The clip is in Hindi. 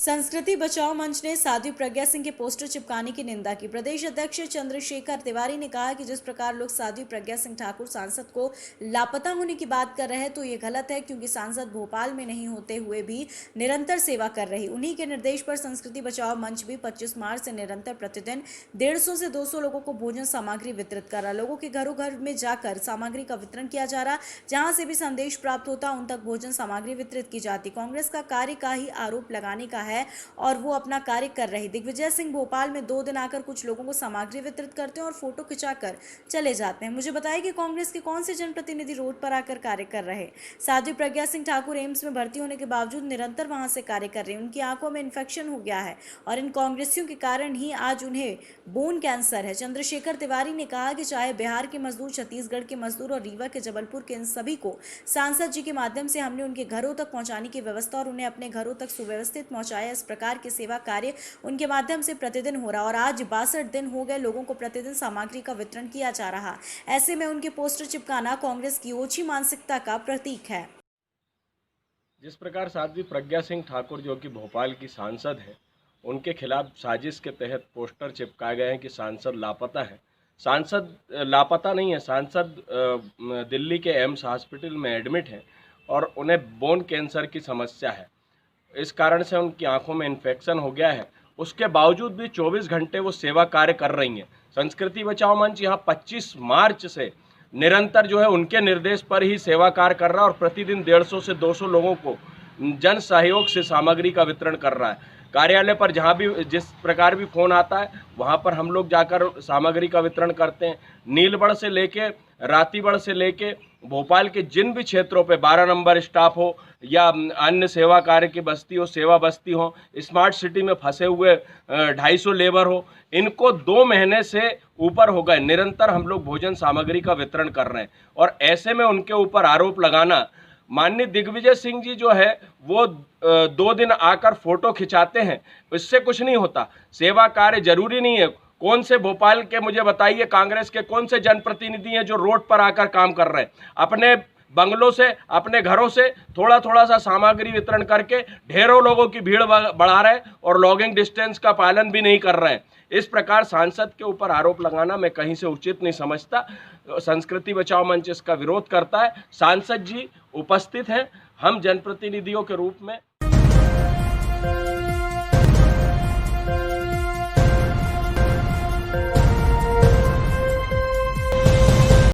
संस्कृति बचाओ मंच ने साध्वी प्रज्ञा सिंह के पोस्टर चिपकाने की निंदा की। प्रदेश अध्यक्ष चंद्रशेखर तिवारी ने कहा कि जिस प्रकार लोग साध्वी प्रज्ञा सिंह ठाकुर सांसद को लापता होने की बात कर रहे हैं तो ये गलत है, क्योंकि सांसद भोपाल में नहीं होते हुए भी निरंतर सेवा कर रही। उन्हीं के निर्देश पर संस्कृति बचाओ मंच भी 25 मार्च से निरंतर प्रतिदिन 150 से 200 लोगों को भोजन सामग्री वितरित कर रहा। लोगों के घरों घर में जाकर सामग्री का वितरण किया जा रहा, जहां से भी संदेश प्राप्त होता उन तक भोजन सामग्री वितरित की जाती। कांग्रेस का कार्य का ही आरोप लगाने का है और वो अपना कार्य कर रही। दिग्विजय सिंह भोपाल में 2 दिन आकर कुछ लोगों को सामग्री वितरित करते हैं और फोटो खिंचाकर चले जाते हैं। मुझे बताया कि कांग्रेस के कौन से जनप्रतिनिधि रोड पर आकर कार्य कर रहे। साध्वी प्रज्ञा सिंह ठाकुर एम्स में भर्ती होने के बावजूद निरंतर वहां से कार्य कर रहे हैं। उनकी आंखों में इन्फेक्शन हो गया है और इन कांग्रेसियों के कारण ही आज उन्हें बोन कैंसर है। चंद्रशेखर तिवारी ने कहा कि चाहे बिहार के मजदूर, छत्तीसगढ़ के मजदूर और रीवा के जबलपुर के, इन सभी को सांसद जी के माध्यम से हमने उनके घरों तक पहुंचाने की व्यवस्था और उन्हें अपने घरों तक सुव्यवस्थित पहुंचाया। इस प्रकार के सेवा कार्य उनके माध्यम से प्रतिदिन हो रहा और आज 62 दिन हो गए लोगों को प्रतिदिन सामग्री का वितरण किया जा रहा। ऐसे में उनके पोस्टर चिपकाना कांग्रेस की ओछी मानसिकता का प्रतीक है। जिस प्रकार साध्वी प्रज्ञा सिंह ठाकुर जो कि भोपाल की सांसद है, उनके खिलाफ साजिश के तहत पोस्टर चिपकाए गए हैं कि सांसद लापता है। सांसद लापता नहीं है, सांसद दिल्ली के एम्स हॉस्पिटल में एडमिट है और उन्हें बोन कैंसर की समस्या है। इस कारण से उनकी आंखों में इन्फेक्शन हो गया है। उसके बावजूद भी 24 घंटे वो सेवा कार्य कर रही हैं। संस्कृति बचाओ मंच यहाँ 25 मार्च से निरंतर जो है उनके निर्देश पर ही सेवा कार्य कर रहा है और प्रतिदिन 150 से 200 लोगों को जन सहयोग से सामग्री का वितरण कर रहा है। कार्यालय पर जहाँ भी जिस प्रकार भी फ़ोन आता है वहाँ पर हम लोग जाकर सामग्री का वितरण करते हैं। नीलबढ़ से लेके रातीबढ़ से लेके भोपाल के जिन भी क्षेत्रों पे 12 नंबर स्टाफ हो या अन्य सेवा कार्य की बस्ती हो, सेवा बस्ती हो, स्मार्ट सिटी में फंसे हुए 250 लेबर हो, इनको 2 महीने से ऊपर हो गए निरंतर हम लोग भोजन सामग्री का वितरण कर रहे हैं। और ऐसे में उनके ऊपर आरोप लगाना, माननीय दिग्विजय सिंह जी जो है वो 2 दिन आकर फोटो खिंचाते हैं, इससे कुछ नहीं होता। सेवा कार्य जरूरी नहीं है। कौन से भोपाल के मुझे बताइए, कांग्रेस के कौन से जनप्रतिनिधि हैं जो रोड पर आकर काम कर रहे हैं? अपने बंगलों से, अपने घरों से थोड़ा थोड़ा सा सामग्री वितरण करके ढेरों लोगों की भीड़ बढ़ा रहे हैं और लॉगिंग डिस्टेंस का पालन भी नहीं कर रहे हैं। इस प्रकार सांसद के ऊपर आरोप लगाना मैं कहीं से उचित नहीं समझता। संस्कृति बचाओ मंच इसका विरोध करता है। सांसद जी उपस्थित हैं, हम जनप्रतिनिधियों के रूप में